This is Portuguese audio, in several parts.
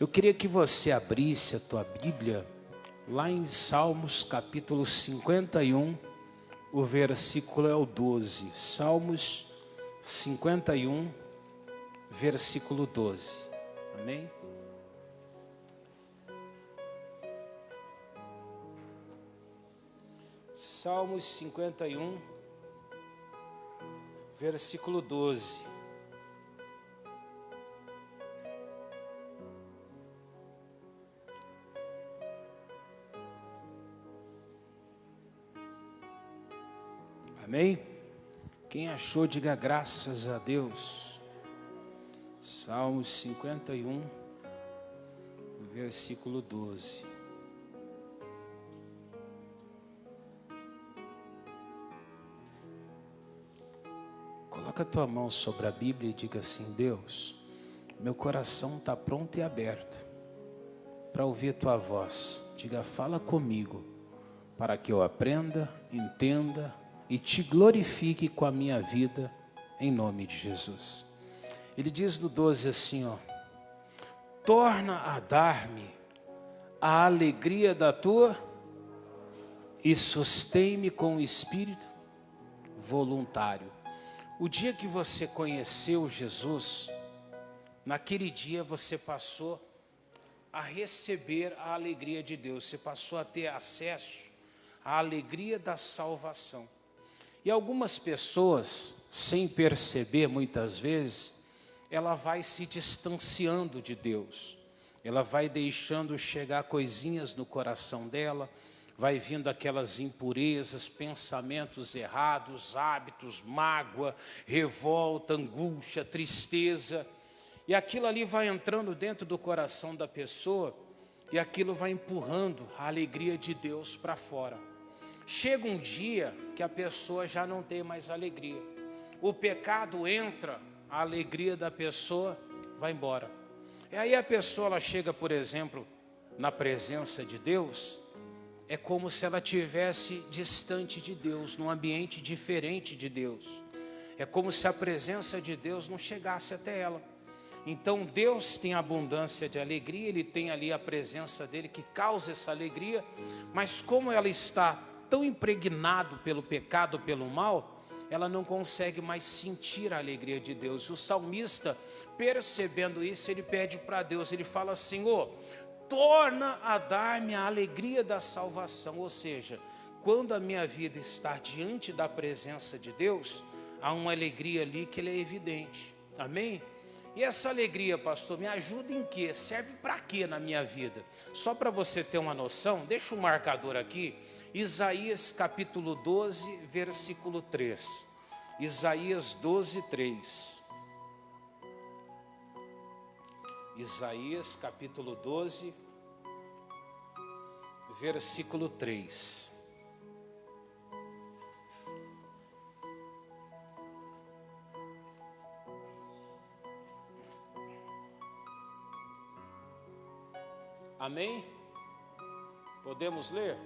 Eu queria que você abrisse a tua Bíblia lá em Salmos capítulo 51, o versículo é o 12. Salmos 51, versículo 12. Amém? Salmos 51, versículo 12. Amém? Quem achou, diga graças a Deus. Salmos 51, versículo 12. Coloca a tua mão sobre a Bíblia e diga assim: Deus, meu coração está pronto e aberto para ouvir tua voz. Diga, fala comigo, para que eu aprenda, entenda e te glorifique com a minha vida, em nome de Jesus. Ele diz no 12 assim, ó: torna a dar-me a alegria da tua e sustém-me com o espírito voluntário. O dia que você conheceu Jesus, naquele dia você passou a receber a alegria de Deus, você passou a ter acesso à alegria da salvação. E algumas pessoas, sem perceber muitas vezes, ela vai se distanciando de Deus. Ela vai deixando chegar coisinhas no coração dela, vai vindo aquelas impurezas, pensamentos errados, hábitos, mágoa, revolta, angústia, tristeza. E aquilo ali vai entrando dentro do coração da pessoa e aquilo vai empurrando a alegria de Deus para fora. Chega um dia que a pessoa já não tem mais alegria. O pecado entra, a alegria da pessoa vai embora. E aí a pessoa ela chega, por exemplo, na presença de Deus, é como se ela estivesse distante de Deus, num ambiente diferente de Deus. É como se a presença de Deus não chegasse até ela. Então Deus tem abundância de alegria, Ele tem ali a presença dEle que causa essa alegria, mas como ela está tão impregnado pelo pecado, pelo mal, ela não consegue mais sentir a alegria de Deus. O salmista, percebendo isso, ele pede para Deus, ele fala: Senhor, torna a dar-me a alegria da salvação. Ou seja, quando a minha vida está diante da presença de Deus, há uma alegria ali que ela é evidente. Amém? E essa alegria, pastor, me ajuda em quê? Serve para quê na minha vida? Só para você ter uma noção, deixa um marcador aqui. Isaías capítulo 12, versículo 3. Isaías 12, 3. Isaías capítulo 12, versículo 3. Amém? Podemos ler?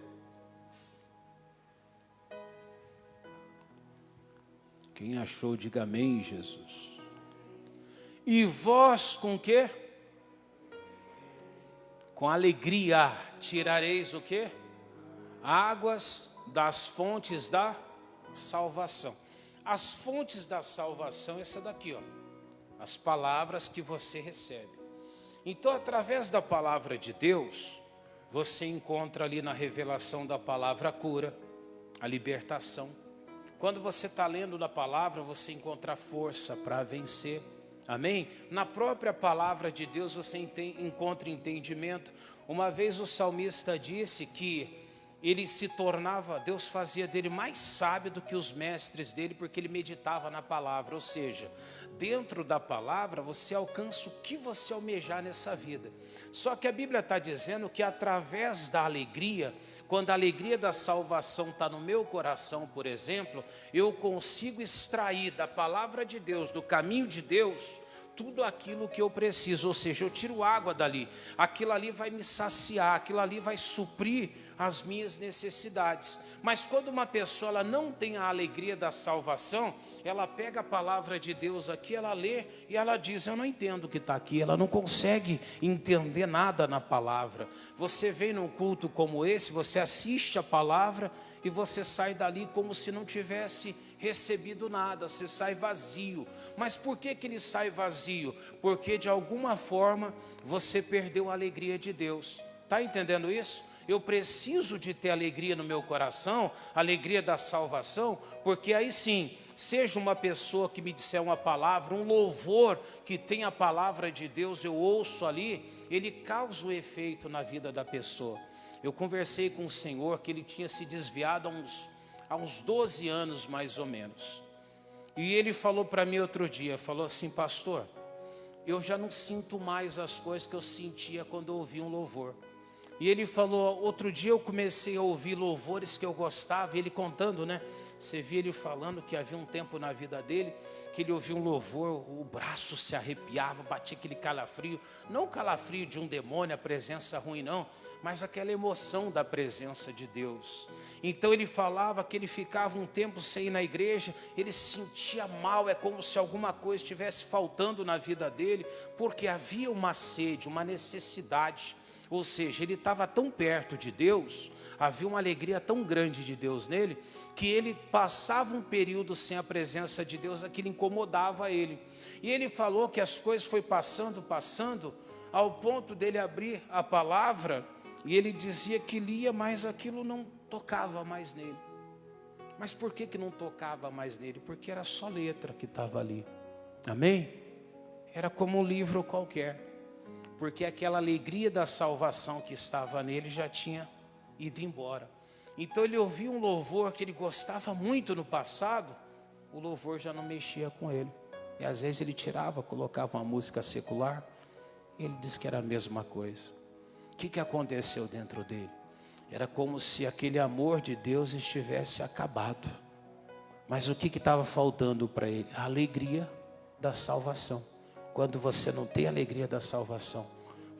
Quem achou, diga amém, Jesus. E vós com quê? Com alegria tirareis o quê? Águas das fontes da salvação. As fontes da salvação, essa daqui, ó. As palavras que você recebe. Então, através da palavra de Deus, você encontra ali na revelação da palavra a cura, a libertação. Quando você está lendo na palavra, você encontra força para vencer. Amém? Na própria palavra de Deus você encontra entendimento. Uma vez o salmista disse que ele se tornava, Deus fazia dele mais sábio do que os mestres dele, porque ele meditava na palavra. Ou seja, dentro da palavra você alcança o que você almejar nessa vida. Só que a Bíblia está dizendo que através da alegria, quando a alegria da salvação está no meu coração, por exemplo, eu consigo extrair da palavra de Deus, do caminho de Deus, tudo aquilo que eu preciso, ou seja, eu tiro água dali, aquilo ali vai me saciar, aquilo ali vai suprir as minhas necessidades. Mas quando uma pessoa ela não tem a alegria da salvação, ela pega a palavra de Deus aqui, ela lê e ela diz: eu não entendo o que está aqui. Ela não consegue entender nada na palavra. Você vem num culto como esse, você assiste a palavra e você sai dali como se não tivesse recebido nada, você sai vazio. Mas por que ele sai vazio? Porque de alguma forma você perdeu a alegria de Deus. Está entendendo isso? Eu preciso de ter alegria no meu coração, alegria da salvação, porque aí sim, seja uma pessoa que me disser uma palavra, um louvor que tem a palavra de Deus, eu ouço ali, ele causa o efeito na vida da pessoa. Eu conversei com o Senhor que ele tinha se desviado há uns 12 anos mais ou menos. E ele falou para mim outro dia, falou assim: pastor, eu já não sinto mais as coisas que eu sentia quando eu ouvia um louvor. E ele falou, outro dia eu comecei a ouvir louvores que eu gostava, e ele contando, né? Você via ele falando que havia um tempo na vida dele, que ele ouvia um louvor, o braço se arrepiava, batia aquele calafrio, não o calafrio de um demônio, a presença ruim não, mas aquela emoção da presença de Deus. Então ele falava que ele ficava um tempo sem ir na igreja, ele se sentia mal, é como se alguma coisa estivesse faltando na vida dele, porque havia uma sede, uma necessidade. Ou seja, ele estava tão perto de Deus, havia uma alegria tão grande de Deus nele, que ele passava um período sem a presença de Deus, aquilo incomodava ele. E ele falou que as coisas foi passando, ao ponto dele abrir a palavra, e ele dizia que lia, mas aquilo não tocava mais nele. Mas por que não tocava mais nele? Porque era só letra que estava ali. Amém? Era como um livro qualquer. Porque aquela alegria da salvação que estava nele já tinha ido embora. Então ele ouvia um louvor que ele gostava muito no passado, o louvor já não mexia com ele. E às vezes ele tirava, colocava uma música secular, e ele disse que era a mesma coisa. O que aconteceu dentro dele? Era como se aquele amor de Deus estivesse acabado. Mas o que estava faltando para ele? A alegria da salvação. Quando você não tem a alegria da salvação,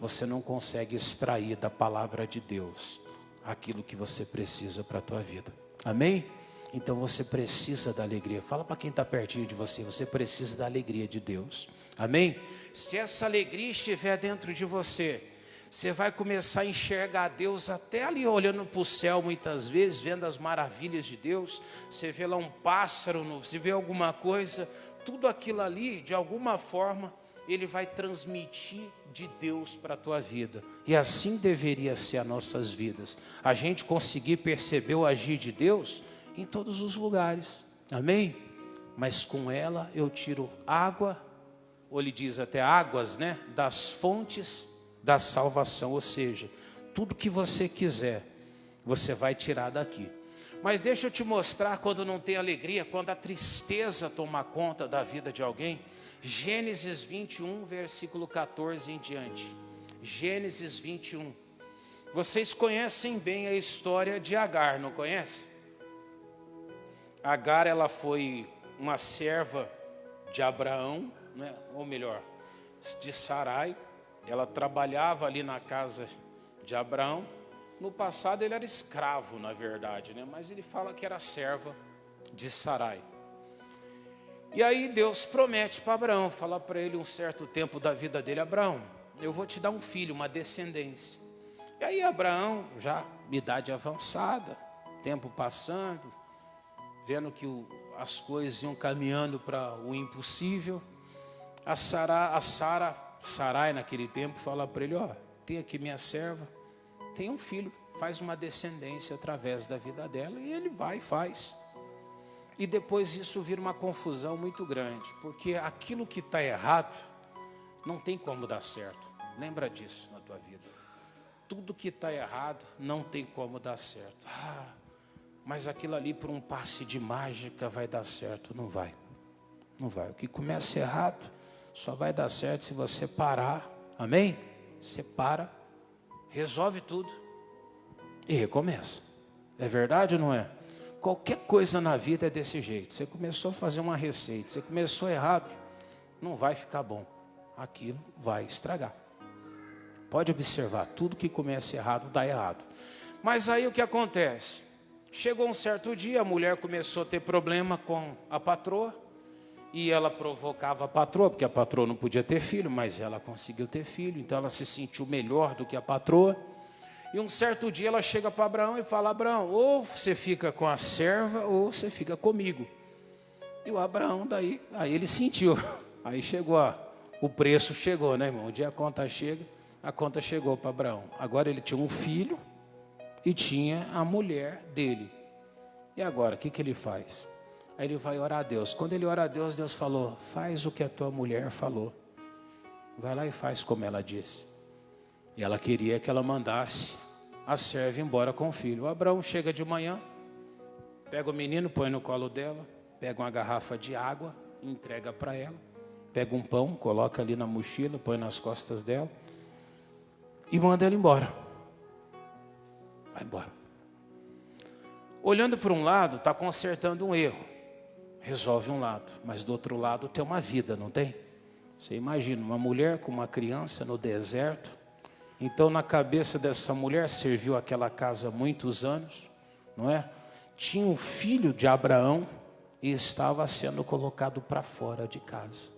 você não consegue extrair da palavra de Deus aquilo que você precisa para a tua vida. Amém? Então você precisa da alegria. Fala para quem está pertinho de você, você precisa da alegria de Deus. Amém? Se essa alegria estiver dentro de você, você vai começar a enxergar Deus até ali olhando para o céu muitas vezes, vendo as maravilhas de Deus. Você vê lá um pássaro, você vê alguma coisa, tudo aquilo ali, de alguma forma, ele vai transmitir de Deus para a tua vida. E assim deveria ser as nossas vidas. A gente conseguir perceber o agir de Deus em todos os lugares. Amém? Mas com ela eu tiro água, ou ele diz até águas, né? Das fontes da salvação. Ou seja, tudo que você quiser, você vai tirar daqui. Mas deixa eu te mostrar quando não tem alegria, quando a tristeza toma conta da vida de alguém. Gênesis 21, versículo 14 em diante. Gênesis 21. Vocês conhecem bem a história de Agar, não conhecem? Agar, ela foi uma serva de Abraão, né? Ou melhor, de Sarai. Ela trabalhava ali na casa de Abraão. No passado ele era escravo, na verdade, né? Mas ele fala que era serva de Sarai. E aí Deus promete para Abraão, fala para ele um certo tempo da vida dele: Abraão, eu vou te dar um filho, uma descendência. E aí Abraão, já idade avançada, tempo passando, vendo que as coisas iam caminhando para o impossível, Sarai naquele tempo fala para ele: ó, tem aqui minha serva, tem um filho, faz uma descendência através da vida dela. E ele vai e faz. E depois isso vira uma confusão muito grande, porque aquilo que está errado não tem como dar certo. Lembra disso na tua vida. Tudo que está errado não tem como dar certo. Mas aquilo ali por um passe de mágica vai dar certo. Não vai. Não vai. O que começa errado só vai dar certo se você parar. Amém? Você para, resolve tudo e recomeça. É verdade ou não é? Qualquer coisa na vida é desse jeito. Você começou a fazer uma receita, você começou errado, não vai ficar bom. aquilo vai estragar. Pode observar, tudo que começa errado, dá errado. Mas aí o que acontece? Chegou um certo dia, a mulher começou a ter problema com a patroa, e ela provocava a patroa, porque a patroa não podia ter filho, mas ela conseguiu ter filho, então ela se sentiu melhor do que a patroa. E um certo dia ela chega para Abraão e fala: Abraão, ou você fica com a serva, ou você fica comigo. E o Abraão daí, aí ele sentiu, aí chegou, o preço chegou, né, irmão? Um dia a conta chegou para Abraão. Agora ele tinha um filho e tinha a mulher dele. E agora, o que ele faz? Aí ele vai orar a Deus. Quando ele ora a Deus, Deus falou: faz o que a tua mulher falou. Vai lá e faz como ela disse. E ela queria que ela mandasse a serva embora com o filho. O Abraão chega de manhã, pega o menino, põe no colo dela, pega uma garrafa de água, entrega para ela, pega um pão, coloca ali na mochila, põe nas costas dela e manda ela embora. Vai embora. Olhando para um lado, está consertando um erro. Resolve um lado, mas do outro lado tem uma vida, não tem? Você imagina uma mulher com uma criança no deserto. Então na cabeça dessa mulher, serviu aquela casa há muitos anos, não é? Tinha um filho de Abraão e estava sendo colocado para fora de casa.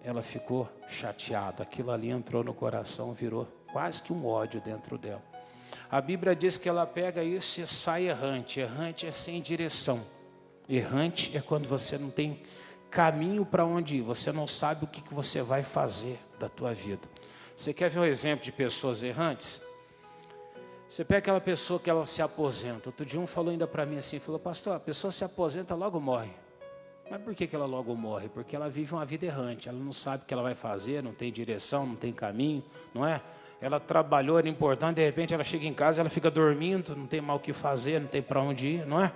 Ela ficou chateada, aquilo ali entrou no coração, virou quase que um ódio dentro dela. A Bíblia diz que ela pega isso e sai errante. Errante é sem direção. Errante é quando você não tem caminho para onde ir. Você não sabe o que você vai fazer da tua vida. Você quer ver um exemplo de pessoas errantes? Você pega aquela pessoa que ela se aposenta. Outro dia um falou ainda para mim assim, falou: pastor, a pessoa se aposenta, logo morre. Mas por que ela logo morre? Porque ela vive uma vida errante. Ela não sabe o que ela vai fazer, não tem direção, não tem caminho, não é? Ela trabalhou, era importante, de repente ela chega em casa, ela fica dormindo, não tem mal o que fazer, não tem para onde ir, não é?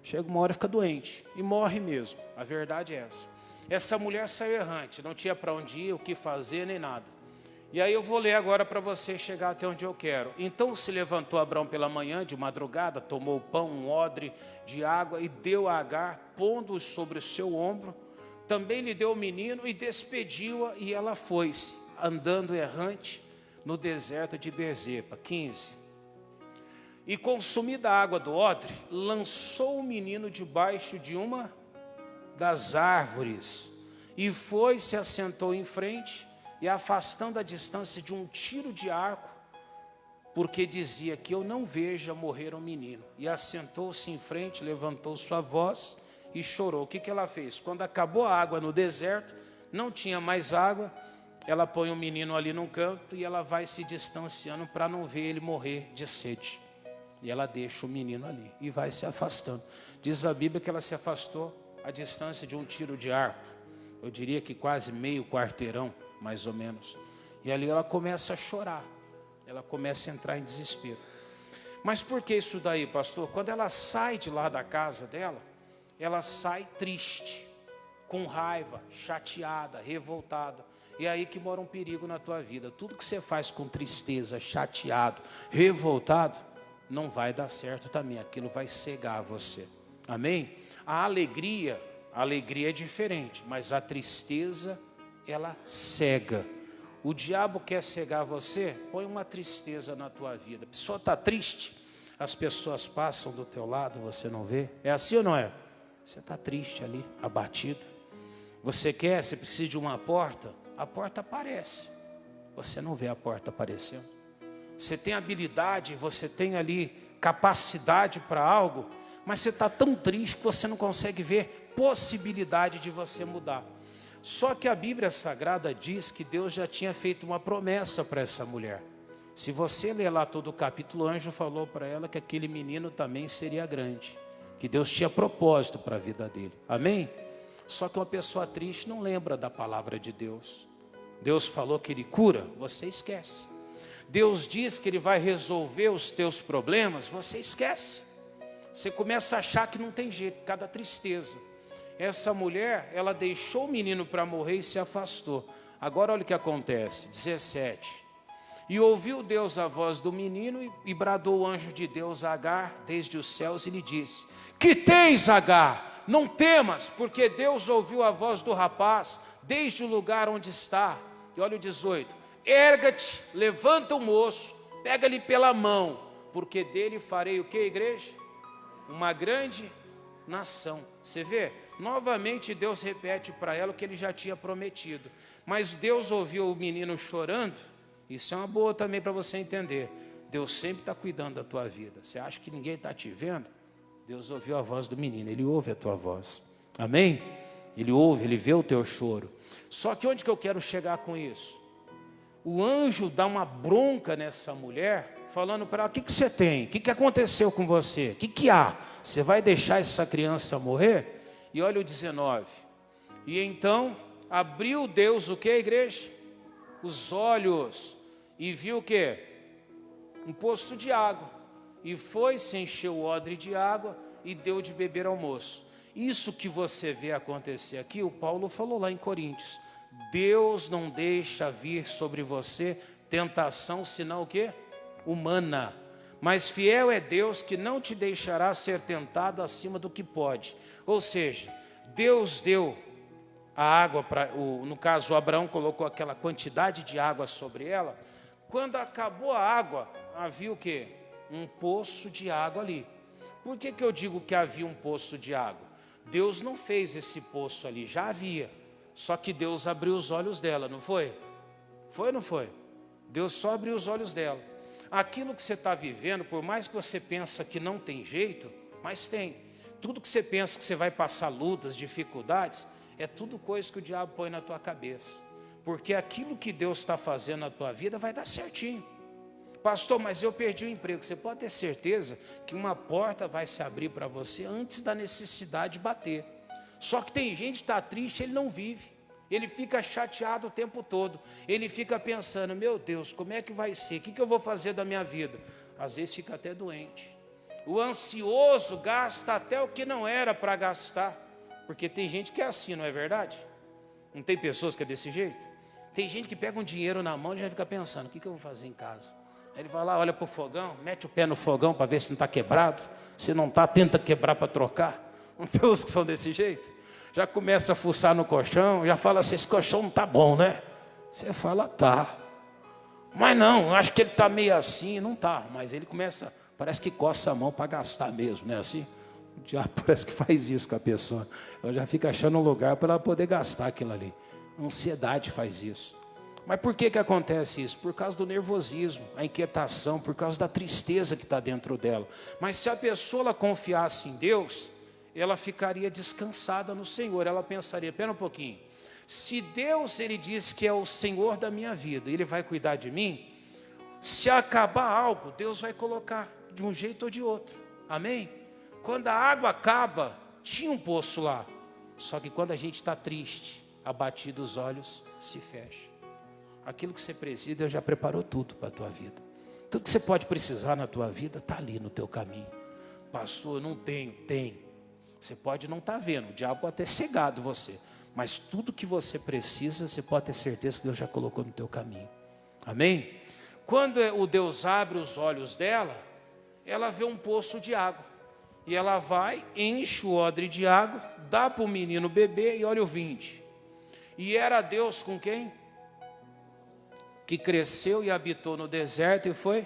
Chega uma hora e fica doente, e morre mesmo, a verdade é essa. Essa mulher saiu errante, não tinha para onde ir, o que fazer, nem nada. E aí eu vou ler agora para você chegar até onde eu quero. Então se levantou Abraão pela manhã, de madrugada, tomou o pão, um odre de água, e deu a Agar, pondo-o sobre o seu ombro. Também lhe deu o menino e despediu-a, e ela foi-se, andando errante no deserto de Bezepa. 15. E consumida a água do odre, lançou o menino debaixo de uma das árvores, e foi, se assentou em frente, e afastando a distância de um tiro de arco, porque dizia: que eu não veja morrer um menino. E assentou-se em frente, levantou sua voz e chorou. O que ela fez? Quando acabou a água no deserto, não tinha mais água, ela põe o menino ali num canto e ela vai se distanciando para não ver ele morrer de sede. E ela deixa o menino ali e vai se afastando. Diz a Bíblia que ela se afastou a distância de um tiro de arco. Eu diria que quase meio quarteirão, mais ou menos. E ali ela começa a chorar. Ela começa a entrar em desespero. Mas por que isso daí, pastor? Quando ela sai de lá da casa dela, ela sai triste, com raiva, chateada, revoltada. E é aí que mora um perigo na tua vida. Tudo que você faz com tristeza, chateado, revoltado, não vai dar certo também. Aquilo vai cegar você. Amém? A alegria é diferente, mas a tristeza, ela cega. O diabo quer cegar você, põe uma tristeza na tua vida. A pessoa está triste, as pessoas passam do teu lado, você não vê. É assim ou não é? Você está triste ali, abatido. Você precisa de uma porta, a porta aparece. Você não vê a porta aparecendo. Você tem habilidade, você tem ali capacidade para algo, mas você está tão triste que você não consegue ver possibilidade de você mudar. Só que a Bíblia Sagrada diz que Deus já tinha feito uma promessa para essa mulher. Se você ler lá todo o capítulo, o anjo falou para ela que aquele menino também seria grande, que Deus tinha propósito para a vida dele. Amém? Só que uma pessoa triste não lembra da palavra de Deus. Deus falou que Ele cura, você esquece. Deus diz que Ele vai resolver os teus problemas, você esquece. Você começa a achar que não tem jeito, cada tristeza. Essa mulher, ela deixou o menino para morrer e se afastou. Agora olha o que acontece, 17. E ouviu Deus a voz do menino e bradou o anjo de Deus a Agar desde os céus e lhe disse: que tens, Agar? não temas, porque Deus ouviu a voz do rapaz desde o lugar onde está. E olha o 18: erga-te, levanta o moço, pega-lhe pela mão, porque dele farei o que, igreja? Uma grande nação. Você vê? Novamente Deus repete para ela o que ele já tinha prometido. Mas Deus ouviu o menino chorando. Isso é uma boa também para você entender. Deus sempre está cuidando da tua vida. Você acha que ninguém está te vendo? Deus ouviu a voz do menino, Ele ouve a tua voz. Amém? Ele ouve, Ele vê o teu choro. Só que onde que eu quero chegar com isso? O anjo dá uma bronca nessa mulher, falando para ela: o que você tem? O que aconteceu com você? O que há? Você vai deixar essa criança morrer? E olha o 19. E então abriu Deus o que, igreja? Os olhos, e viu o que? Um poço de água. E foi, se encheu o odre de água e deu de beber ao moço. Isso que você vê acontecer aqui, o Paulo falou lá em Coríntios. Deus não deixa vir sobre você tentação, senão o quê? Humana. Mas fiel é Deus, que não te deixará ser tentado acima do que pode. Ou seja, Deus deu a água, no caso Abraão colocou aquela quantidade de água sobre ela. Quando acabou a água, havia o quê? Um poço de água ali. Por que eu digo que havia um poço de água? Deus não fez esse poço ali, já havia. Só que Deus abriu os olhos dela, não foi? Foi ou não foi? Deus só abriu os olhos dela. Aquilo que você está vivendo, por mais que você pensa que não tem jeito, mas tem. Tudo que você pensa que você vai passar lutas, dificuldades, é tudo coisa que o diabo põe na tua cabeça. Porque aquilo que Deus está fazendo na tua vida vai dar certinho. Pastor, mas eu perdi o emprego. Você pode ter certeza que uma porta vai se abrir para você antes da necessidade bater. Só que tem gente que está triste, ele não vive. Ele fica chateado o tempo todo. Ele fica pensando: meu Deus, como é que vai ser? O que eu vou fazer da minha vida? Às vezes fica até doente. O ansioso gasta até o que não era para gastar. Porque tem gente que é assim, não é verdade? Não tem pessoas que é desse jeito? Tem gente que pega um dinheiro na mão e já fica pensando: o que eu vou fazer em casa? Aí ele vai lá, olha para o fogão, mete o pé no fogão para ver se não está quebrado. Se não está, tenta quebrar para trocar. Não tem uns que são desse jeito? Já começa a fuçar no colchão, já fala assim: esse colchão não está bom, né? Você fala: tá. Mas não, acho que ele está meio assim. Não está, mas ele começa, parece que coça a mão para gastar mesmo, não é assim? O diabo parece que faz isso com a pessoa. Ela já fica achando um lugar para ela poder gastar aquilo ali. A ansiedade faz isso. Mas por que acontece isso? Por causa do nervosismo, a inquietação, por causa da tristeza que está dentro dela. Mas se a pessoa ela confiasse em Deus, ela ficaria descansada no Senhor. Ela pensaria: pera um pouquinho, se Deus ele diz que é o Senhor da minha vida, Ele vai cuidar de mim, se acabar algo, Deus vai colocar de um jeito ou de outro. Amém? Quando a água acaba, tinha um poço lá. Só que quando a gente está triste, abatido, os olhos se fecham. Aquilo que você precisa, Deus já preparou tudo para a tua vida. Tudo que você pode precisar na tua vida está ali no teu caminho. Pastor, eu não tenho. Tem. Você pode não estar vendo, o diabo pode ter cegado você. Mas tudo que você precisa, você pode ter certeza que Deus já colocou no teu caminho. Amém? Quando o Deus abre os olhos dela, ela vê um poço de água. E ela vai, enche o odre de água, dá para o menino beber e olha o 20. E era Deus com quem? Que cresceu e habitou no deserto e foi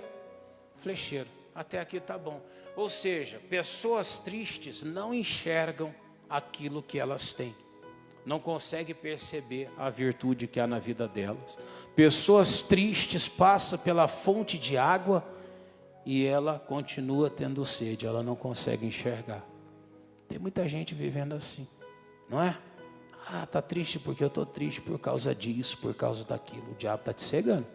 flecheiro. Até aqui está bom. Ou seja, pessoas tristes não enxergam aquilo que elas têm. Não conseguem perceber a virtude que há na vida delas. Pessoas tristes passam pela fonte de água e ela continua tendo sede. Ela não consegue enxergar. Tem muita gente vivendo assim, não é? Ah, está triste porque eu estou triste por causa disso, por causa daquilo. O diabo está te cegando.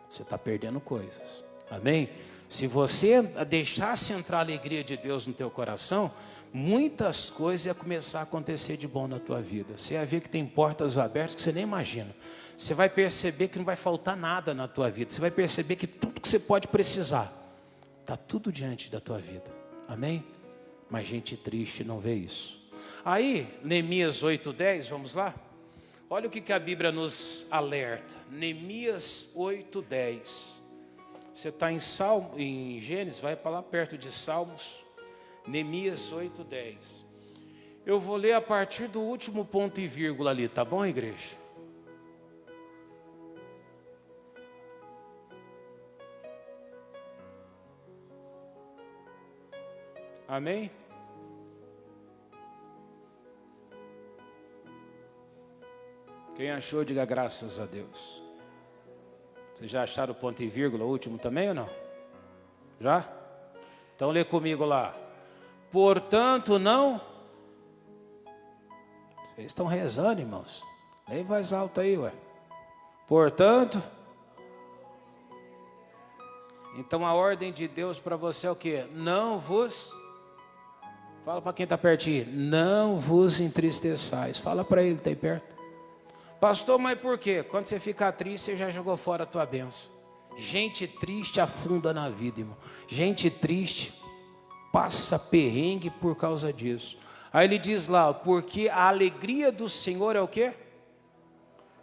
Você está perdendo coisas. Amém? Se você deixasse entrar a alegria de Deus no teu coração, muitas coisas iam começar a acontecer de bom na tua vida. Você ia ver que tem portas abertas que você nem imagina. Você vai perceber que não vai faltar nada na tua vida. Você vai perceber que tudo que você pode precisar, está tudo diante da tua vida. Amém? Mas gente triste não vê isso. Aí, Neemias 8:10, vamos lá? Olha o que a Bíblia nos alerta. Neemias 8:10. Você está em Gênesis, vai para lá perto de Salmos. Neemias 8:10. Eu vou ler a partir do último ponto e vírgula ali, tá bom, igreja? Amém? Quem achou, diga graças a Deus. Vocês já acharam o ponto e vírgula, o último também ou não? Já? Então lê comigo lá. Portanto, não... Vocês estão rezando, irmãos. Lê em voz alta aí, ué. Portanto... Então a ordem de Deus para você é o quê? Não vos... Fala para quem está pertinho. Não vos entristeçais. Fala para ele que está aí perto. Pastor, mas por quê? Quando você fica triste, você já jogou fora a tua bênção. Gente triste afunda na vida, irmão. Gente triste passa perrengue por causa disso. Aí ele diz lá, porque a alegria do Senhor é o quê?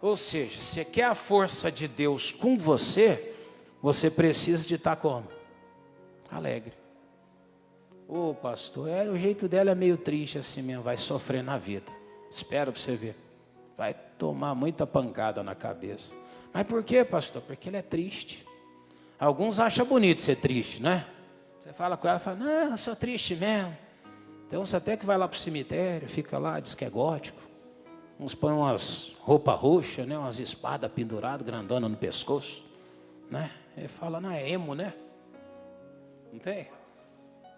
Ou seja, você quer a força de Deus com você, você precisa de estar como? Alegre. Ô pastor, o jeito dela é meio triste assim mesmo, vai sofrer na vida. Espera para você ver. Vai tomar muita pancada na cabeça. Mas por quê, pastor? Porque ele é triste. Alguns acham bonito ser triste, né? Você fala com ela e fala, não, eu sou triste mesmo. Então você até que vai lá para o cemitério, fica lá, diz que é gótico. Uns põem umas roupas roxas, né? Umas espadas penduradas, grandona no pescoço. Né? Ele fala, não, é emo, né? Não tem?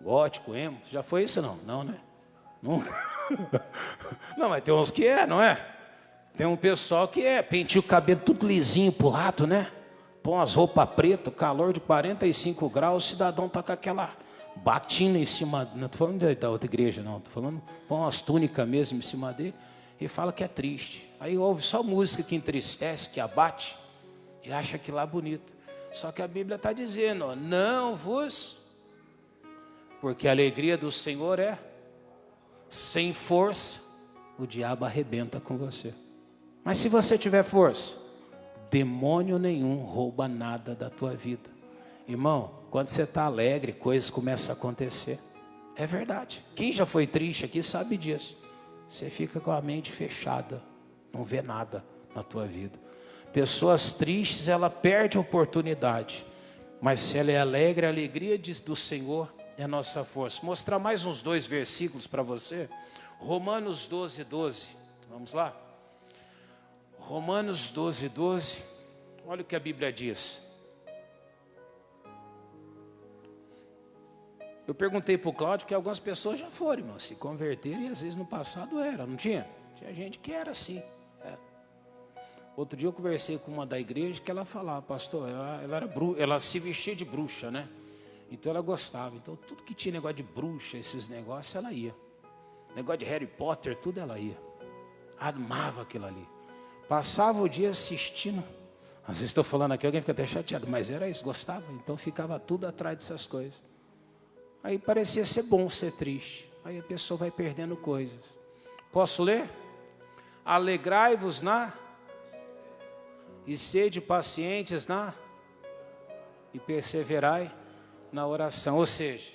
Gótico, emo. Já foi isso não? Não, né? Nunca. Não, mas tem uns que é, não é? Tem um pessoal que penteia o cabelo tudo lisinho pro lado, né? Põe umas roupas pretas, calor de 45 graus, o cidadão tá com aquela batina em cima, não estou falando da outra igreja, não, estou falando, põe umas túnicas mesmo em cima dele, e fala que é triste. Aí ouve só música que entristece, que abate, e acha aquilo lá bonito. Só que a Bíblia está dizendo, ó, não vos, porque a alegria do Senhor é sem força, o diabo arrebenta com você. Mas se você tiver força, demônio nenhum rouba nada da tua vida. Irmão, quando você está alegre, coisas começam a acontecer. É verdade. Quem já foi triste aqui sabe disso. Você fica com a mente fechada, não vê nada na tua vida. Pessoas tristes, ela perde a oportunidade. Mas se ela é alegre, a alegria do Senhor é a nossa força. Vou mostrar mais uns 2 versículos para você. Romanos 12, 12. Vamos lá? Romanos 12, 12. Olha o que a Bíblia diz. Eu perguntei para o Cláudio que algumas pessoas já foram, irmão, se converteram e às vezes no passado era, não tinha? Tinha gente que era assim. É. Outro dia eu conversei com uma da igreja que ela falava, pastor, ela se vestia de bruxa, né? Então ela gostava. Então tudo que tinha negócio de bruxa, esses negócios, ela ia. Negócio de Harry Potter, tudo ela ia. Amava aquilo ali. Passava o dia assistindo. Às vezes estou falando aqui, alguém fica até chateado, mas era isso, gostava. Então ficava tudo atrás dessas coisas. Aí parecia ser bom ser triste. Aí a pessoa vai perdendo coisas. Posso ler? Alegrai-vos e sede pacientes e perseverai na oração. Ou seja,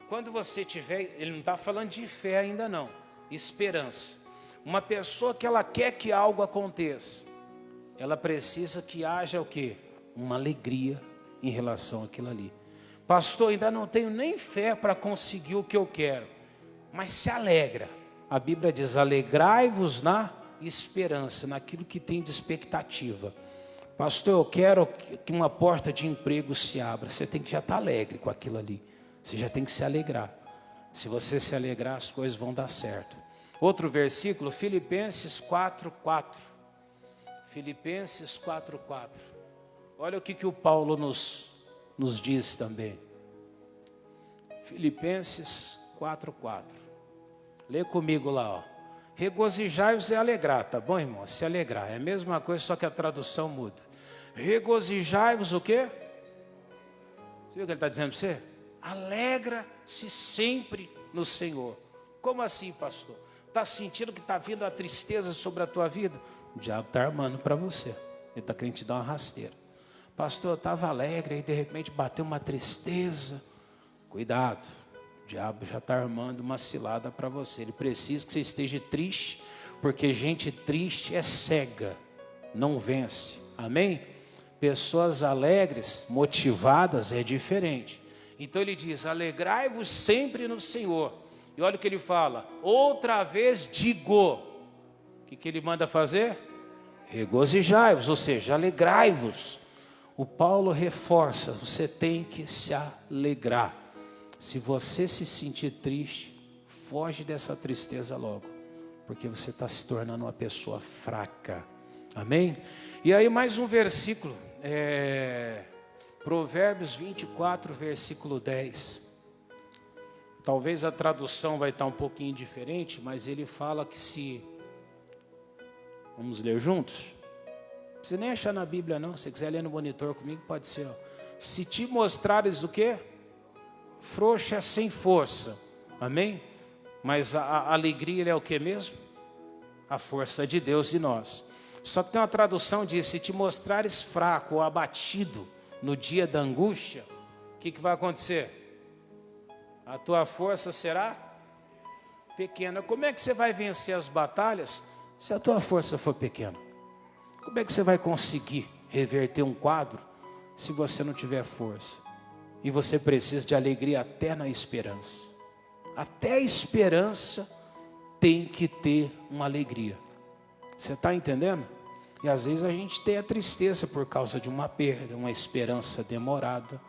quando você tiver, ele não está falando de fé ainda não, esperança. Uma pessoa que ela quer que algo aconteça, ela precisa que haja o quê? Uma alegria em relação àquilo ali. Pastor, ainda não tenho nem fé para conseguir o que eu quero, mas se alegra. A Bíblia diz, alegrai-vos na esperança, naquilo que tem de expectativa. Pastor, eu quero que uma porta de emprego se abra. Você tem que já estar alegre com aquilo ali. Você já tem que se alegrar. Se você se alegrar, as coisas vão dar certo. Outro versículo, Filipenses 4:4. Filipenses 4:4. Olha o que o Paulo nos diz também. Filipenses 4:4. Lê comigo lá, ó. Regozijai-vos e alegrar, tá bom, irmão? Se alegrar, é a mesma coisa, só que a tradução muda. Regozijai-vos o quê? Você viu o que ele está dizendo para você? Alegra-se sempre no Senhor. Como assim, pastor? Está sentindo que está vindo a tristeza sobre a tua vida? O diabo está armando para você. Ele está querendo te dar uma rasteira. Pastor, eu estava alegre e de repente bateu uma tristeza. Cuidado. O diabo já está armando uma cilada para você. Ele precisa que você esteja triste, porque gente triste é cega, não vence. Amém? Pessoas alegres, motivadas, é diferente. Então ele diz, alegrai-vos sempre no Senhor. E olha o que ele fala, outra vez digo. O que ele manda fazer? Regozijai-vos, ou seja, alegrai-vos. O Paulo reforça, você tem que se alegrar. Se você se sentir triste, foge dessa tristeza logo, porque você está se tornando uma pessoa fraca. Amém? E aí mais um versículo, Provérbios 24, versículo 10. Talvez a tradução vai estar um pouquinho diferente, mas ele fala que se... Vamos ler juntos? Não precisa nem achar na Bíblia não, se quiser ler no monitor comigo, pode ser. Ó. Se te mostrares o quê? Frouxa sem força. Amém? Mas a alegria é o que mesmo? A força de Deus em nós. Só que tem uma tradução que diz, se te mostrares fraco ou abatido no dia da angústia, o que vai acontecer? A tua força será pequena. Como é que você vai vencer as batalhas se a tua força for pequena? Como é que você vai conseguir reverter um quadro se você não tiver força? E você precisa de alegria até na esperança. Até a esperança tem que ter uma alegria. Você está entendendo? E às vezes a gente tem a tristeza por causa de uma perda, uma esperança demorada.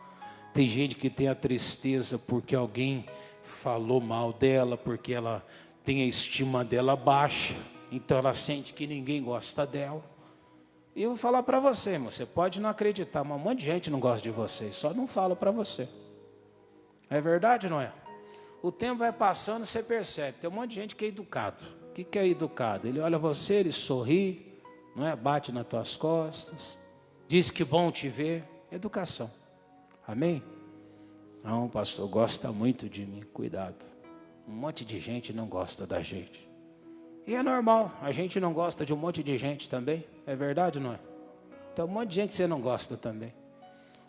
Tem gente que tem a tristeza porque alguém falou mal dela, porque ela tem a estima dela baixa. Então ela sente que ninguém gosta dela. E eu vou falar para você, irmão, você pode não acreditar, mas um monte de gente não gosta de você, só não fala para você. É verdade ou não é? O tempo vai passando, você percebe, tem um monte de gente que é educado. O que é educado? Ele olha você, ele sorri, não é? Bate nas tuas costas, diz que bom te ver. Educação. Amém? Não, o pastor gosta muito de mim, cuidado. Um monte de gente não gosta da gente. E é normal, a gente não gosta de um monte de gente também. É verdade ou não é? Tem um monte de gente que você não gosta também.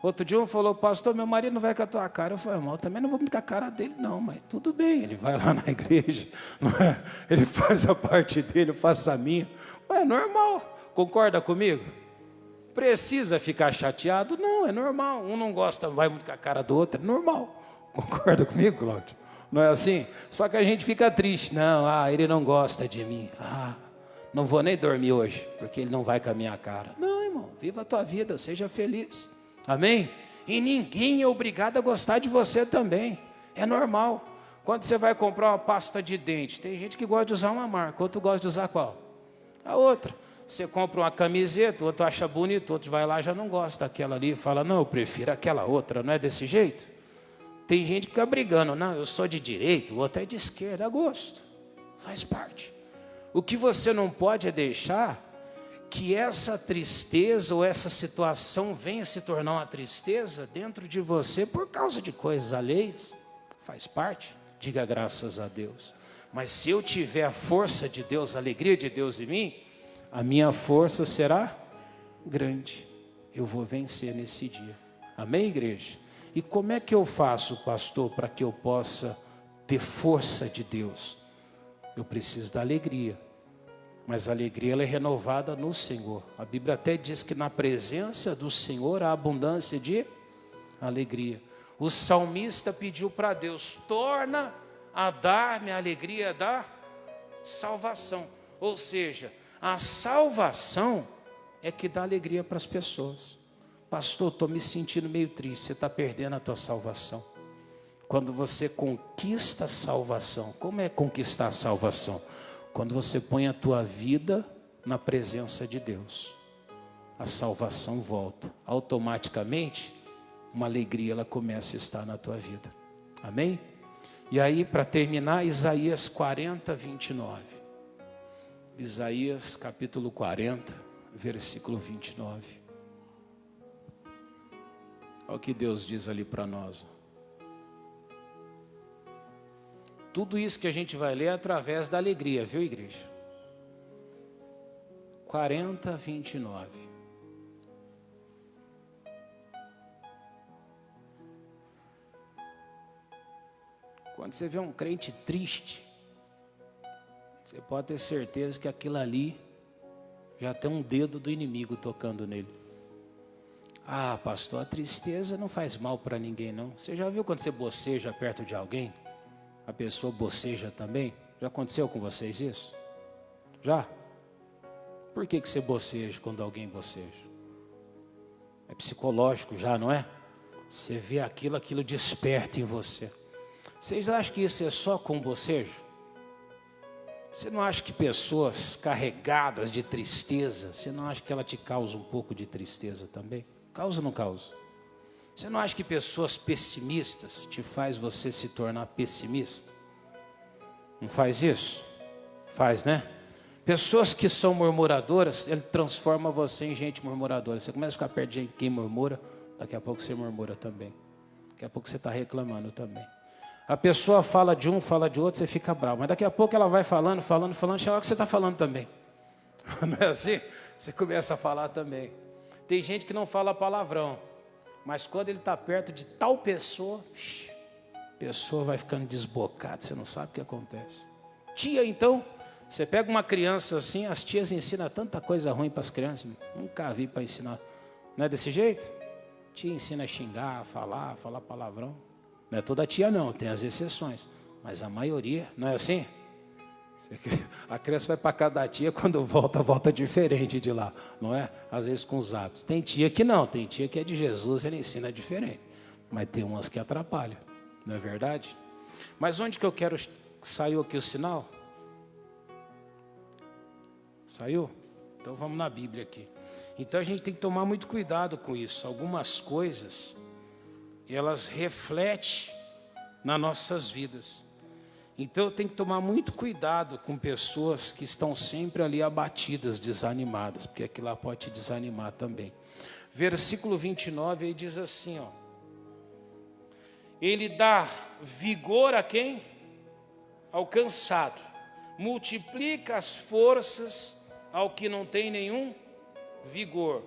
Outro dia um falou, pastor, meu marido não vai com a tua cara. Eu falei, irmão, eu também não vou com a cara dele não, mas tudo bem. Ele vai lá na igreja, não é? Ele faz a parte dele, eu faço a minha. Mas é normal, concorda comigo? Precisa ficar chateado? Não, é normal. Um não gosta, vai muito com a cara do outro, é normal. Concorda comigo, Cláudio? Não é assim? Só que a gente fica triste. Não, ele não gosta de mim. Não vou nem dormir hoje, porque ele não vai com a minha cara. Não, irmão, viva a tua vida, seja feliz. Amém? E ninguém é obrigado a gostar de você também. É normal. Quando você vai comprar uma pasta de dente, tem gente que gosta de usar uma marca, outro gosta de usar qual? A outra. Você compra uma camiseta, outro acha bonito, outro vai lá e já não gosta daquela ali. Fala, não, eu prefiro aquela outra, não é desse jeito? Tem gente que fica brigando, não, eu sou de direita, o outro é de esquerda, a gosto. Faz parte. O que você não pode é deixar que essa tristeza ou essa situação venha se tornar uma tristeza dentro de você por causa de coisas alheias. Faz parte, diga graças a Deus. Mas se eu tiver a força de Deus, a alegria de Deus em mim, a minha força será grande. Eu vou vencer nesse dia. Amém, igreja? E como é que eu faço, pastor, para que eu possa ter força de Deus? Eu preciso da alegria. Mas a alegria ela é renovada no Senhor. A Bíblia até diz que na presença do Senhor há abundância de alegria. O salmista pediu para Deus, torna a dar-me a alegria da salvação. Ou seja, a salvação é que dá alegria para as pessoas. Pastor, estou me sentindo meio triste, você está perdendo a tua salvação. Quando você conquista a salvação, como é conquistar a salvação? Quando você põe a tua vida na presença de Deus, a salvação volta. Automaticamente, uma alegria ela começa a estar na tua vida. Amém? E aí, para terminar, Isaías 40, 29. Isaías capítulo 40, versículo 29. Olha o que Deus diz ali para nós. Tudo isso que a gente vai ler é através da alegria, viu, igreja? 40, 29. Quando você vê um crente triste, você pode ter certeza que aquilo ali já tem um dedo do inimigo tocando nele. Ah, pastor, a tristeza não faz mal para ninguém, não. Você já viu quando você boceja perto de alguém? A pessoa boceja também? Já aconteceu com vocês isso? Já? Por que você boceja quando alguém boceja? É psicológico já, não é? Você vê aquilo, aquilo desperta em você. Vocês acham que isso é só com bocejo? Você não acha que pessoas carregadas de tristeza, você não acha que ela te causa um pouco de tristeza também? Causa ou não causa? Você não acha que pessoas pessimistas te faz você se tornar pessimista? Não faz isso? Faz, né? Pessoas que são murmuradoras, ele transforma você em gente murmuradora. Você começa a ficar perto de quem murmura, daqui a pouco você murmura também. Daqui a pouco você está reclamando também. A pessoa fala de um, fala de outro, você fica bravo. Mas daqui a pouco ela vai falando, chega a hora que você está falando também. Não é assim? Você começa a falar também. Tem gente que não fala palavrão, mas quando ele está perto de tal pessoa, a pessoa vai ficando desbocada, você não sabe o que acontece. Tia, então, você pega uma criança assim, as tias ensinam tanta coisa ruim para as crianças, nunca vi para ensinar. Não é desse jeito? Tia ensina a xingar, a falar palavrão. Não é toda tia não, tem as exceções, mas a maioria, não é assim? A criança vai para casa da tia, quando volta diferente de lá, não é? Às vezes com os hábitos. Tem tia que não, tem tia que é de Jesus, ele ensina diferente, mas tem umas que atrapalham, não é verdade? Mas onde que eu quero, saiu aqui o sinal? Saiu? Então vamos na Bíblia aqui. Então a gente tem que tomar muito cuidado com isso, algumas coisas elas refletem nas nossas vidas. Então eu tenho que tomar muito cuidado com pessoas que estão sempre ali abatidas, desanimadas, porque aquilo lá pode te desanimar também. Versículo 29, ele diz assim, ó: ele dá vigor a quem? Ao cansado, multiplica as forças ao que não tem nenhum vigor.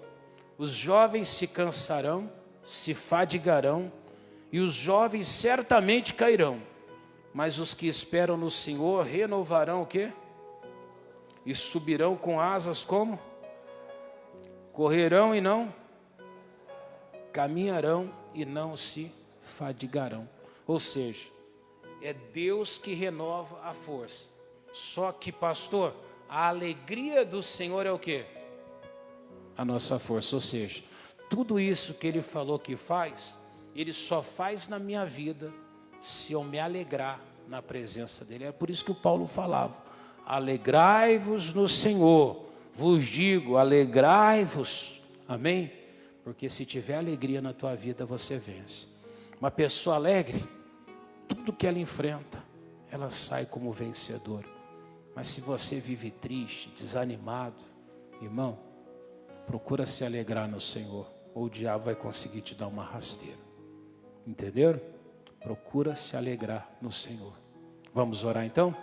Os jovens se cansarão, se fadigarão, e os jovens certamente cairão, mas os que esperam no Senhor renovarão o quê? E subirão com asas como? Correrão e não caminharão e não se fadigarão. Ou seja, é Deus que renova a força. Só que, pastor, a alegria do Senhor é o quê? A nossa força. Ou seja, tudo isso que Ele falou que faz, Ele só faz na minha vida se eu me alegrar na presença dEle. É por isso que o Paulo falava: alegrai-vos no Senhor, vos digo, alegrai-vos. Amém? Porque se tiver alegria na tua vida, você vence. Uma pessoa alegre, tudo que ela enfrenta, ela sai como vencedora. Mas se você vive triste, desanimado, irmão, procura se alegrar no Senhor, ou o diabo vai conseguir te dar uma rasteira. Entenderam? Procura se alegrar no Senhor. Vamos orar então?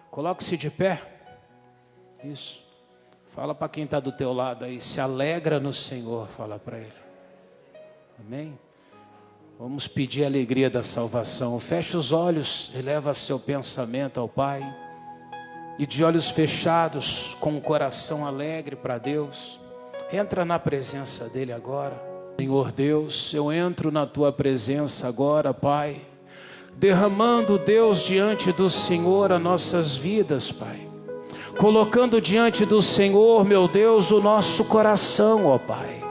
Coloque-se de pé. Isso. Fala para quem está do teu lado aí, se alegra no Senhor, fala para ele. Amém? Vamos pedir a alegria da salvação. Feche os olhos, eleva seu pensamento ao Pai. E de olhos fechados, com o coração alegre para Deus, entra na presença dEle agora. Senhor Deus, eu entro na Tua presença agora, Pai, derramando, Deus, diante do Senhor as nossas vidas, Pai. Colocando diante do Senhor, meu Deus, o nosso coração, ó Pai.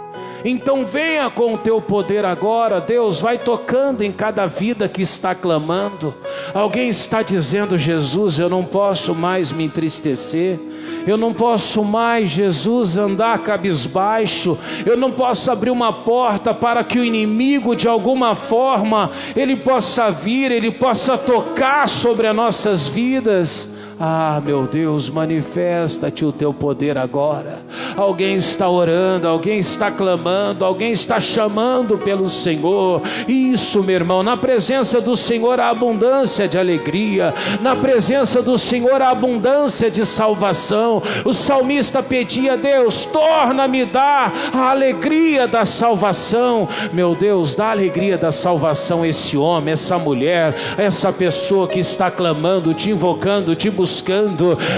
Então venha com o Teu poder agora, Deus, vai tocando em cada vida que está clamando. Alguém está dizendo: Jesus, eu não posso mais me entristecer, eu não posso mais, Jesus, andar cabisbaixo, eu não posso abrir uma porta para que o inimigo de alguma forma, ele possa vir, ele possa tocar sobre as nossas vidas. Ah, meu Deus, manifesta-te o teu poder agora. Alguém está orando, alguém está clamando, alguém está chamando pelo Senhor. Isso, meu irmão, na presença do Senhor há abundância de alegria, na presença do Senhor há abundância de salvação. O salmista pedia a Deus: torna-me dar a alegria da salvação. Meu Deus, dá a alegria da salvação a esse homem, essa mulher, essa pessoa que está clamando, te invocando, te buscando.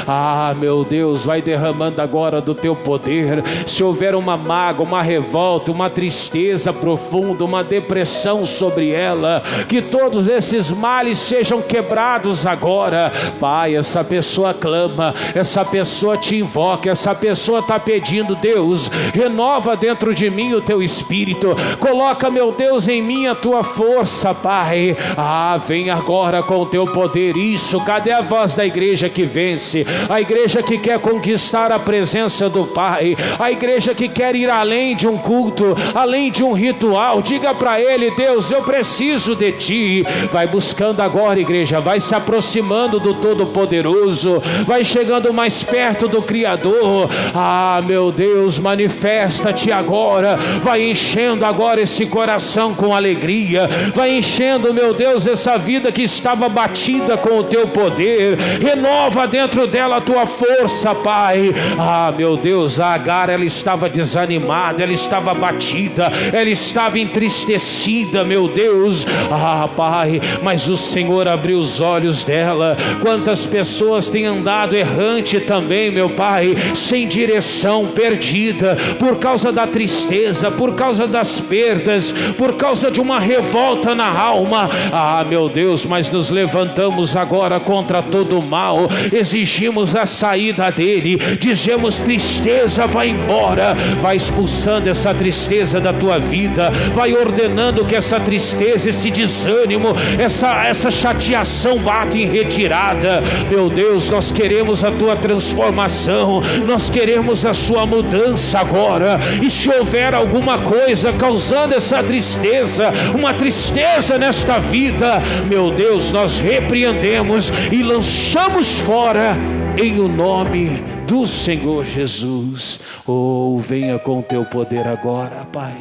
Ah, meu Deus, vai derramando agora do teu poder. Se houver uma mágoa, uma revolta, uma tristeza profunda, uma depressão sobre ela, que todos esses males sejam quebrados agora. Pai, essa pessoa clama, essa pessoa te invoca, essa pessoa está pedindo: Deus, renova dentro de mim o teu espírito, coloca, meu Deus, em mim a tua força, Pai. Ah, vem agora com o teu poder. Isso, cadê a voz da igreja que vence? A igreja que quer conquistar a presença do Pai, a igreja que quer ir além de um culto, além de um ritual. Diga para ele: Deus, eu preciso de ti. Vai buscando agora, igreja, vai se aproximando do Todo-Poderoso, vai chegando mais perto do Criador. Ah, meu Deus, manifesta-te agora, vai enchendo agora esse coração com alegria, vai enchendo, meu Deus, essa vida que estava batida com o teu poder. Renova dentro dela a tua força, Pai. Ah, meu Deus, a Agar, ela estava desanimada, ela estava abatida, ela estava entristecida, meu Deus. Ah, Pai, mas o Senhor abriu os olhos dela. Quantas pessoas têm andado errante também, meu Pai, sem direção, perdida, por causa da tristeza, por causa das perdas, por causa de uma revolta na alma. Ah, meu Deus, mas nos levantamos agora contra todo o mal, exigimos a saída dele, dizemos: tristeza, vai embora. Vai expulsando essa tristeza da tua vida, vai ordenando que essa tristeza, esse desânimo, essa chateação bata em retirada. Meu Deus, nós queremos a tua transformação, nós queremos a sua mudança agora. E se houver alguma coisa causando essa tristeza, uma tristeza nesta vida, meu Deus, nós repreendemos e lançamos fora em o nome do Senhor Jesus. Oh, venha com o teu poder agora, Pai.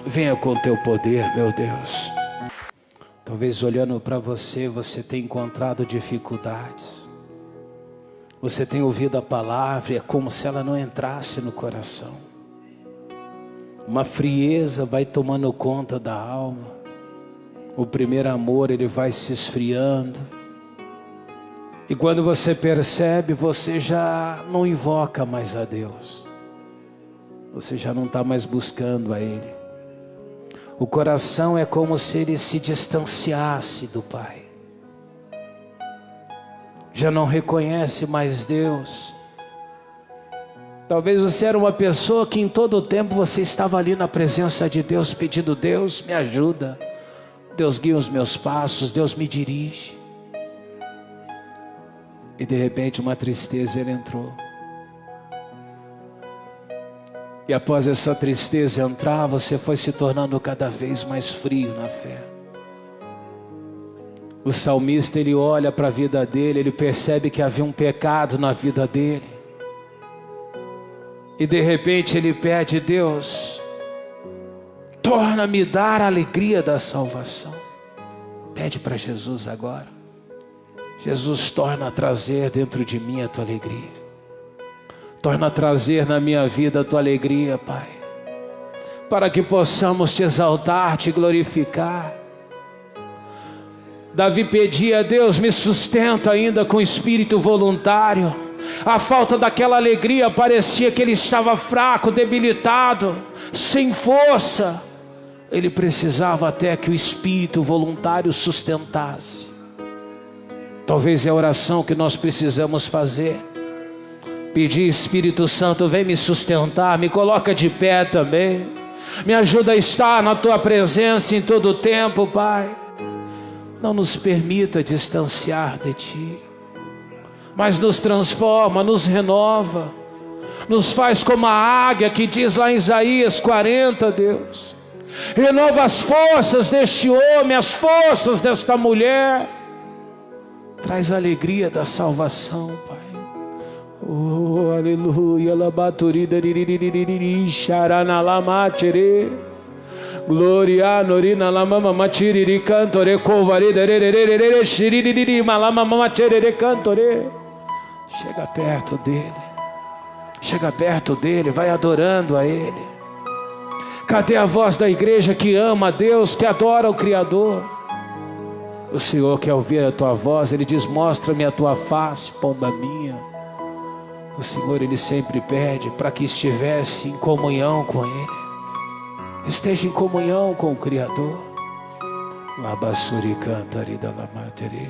Venha com o teu poder, meu Deus. Talvez olhando para você, você tenha encontrado dificuldades. Você tem ouvido a palavra e é como se ela não entrasse no coração. Uma frieza vai tomando conta da alma. O primeiro amor, ele vai se esfriando. E quando você percebe, você já não invoca mais a Deus. Você já não está mais buscando a Ele. O coração é como se ele se distanciasse do Pai. Já não reconhece mais Deus. Talvez você era uma pessoa que em todo o tempo você estava ali na presença de Deus, pedindo: Deus, me ajuda. Deus, guia os meus passos, Deus me dirige. E de repente uma tristeza entrou. E após essa tristeza entrar, você foi se tornando cada vez mais frio na fé. O salmista, ele olha para a vida dele, ele percebe que havia um pecado na vida dele. E de repente ele pede: Deus, torna-me dar a alegria da salvação. Pede para Jesus agora. Jesus, torna a trazer dentro de mim a tua alegria. Torna a trazer na minha vida a tua alegria, Pai. Para que possamos te exaltar, te glorificar. Davi pedia a Deus: me sustenta ainda com espírito voluntário. A falta daquela alegria parecia que ele estava fraco, debilitado, sem força. Ele precisava até que o espírito voluntário sustentasse. Talvez é a oração que nós precisamos fazer. Pedir: Espírito Santo, vem me sustentar, me coloca de pé também. Me ajuda a estar na tua presença em todo o tempo, Pai. Não nos permita distanciar de ti, mas nos transforma, nos renova, nos faz como a águia que diz lá em Isaías 40, Deus. Renova as forças deste homem, as forças desta mulher. Traz a alegria da salvação, Pai. Oh, aleluia. Labaturida, xaranalamatire. Glória, norina, lamama, matiriri, cantore, covarida, xiriri, malama, matiriri, cantore. Chega perto dele. Chega perto dele, vai adorando a ele. Cadê a voz da igreja que ama a Deus, que adora o Criador? O Senhor quer ouvir a tua voz. Ele diz: mostra-me a tua face, pomba minha. O Senhor, Ele sempre pede para que estivesse em comunhão com Ele. Esteja em comunhão com o Criador. Labassuri cantarida lamatere.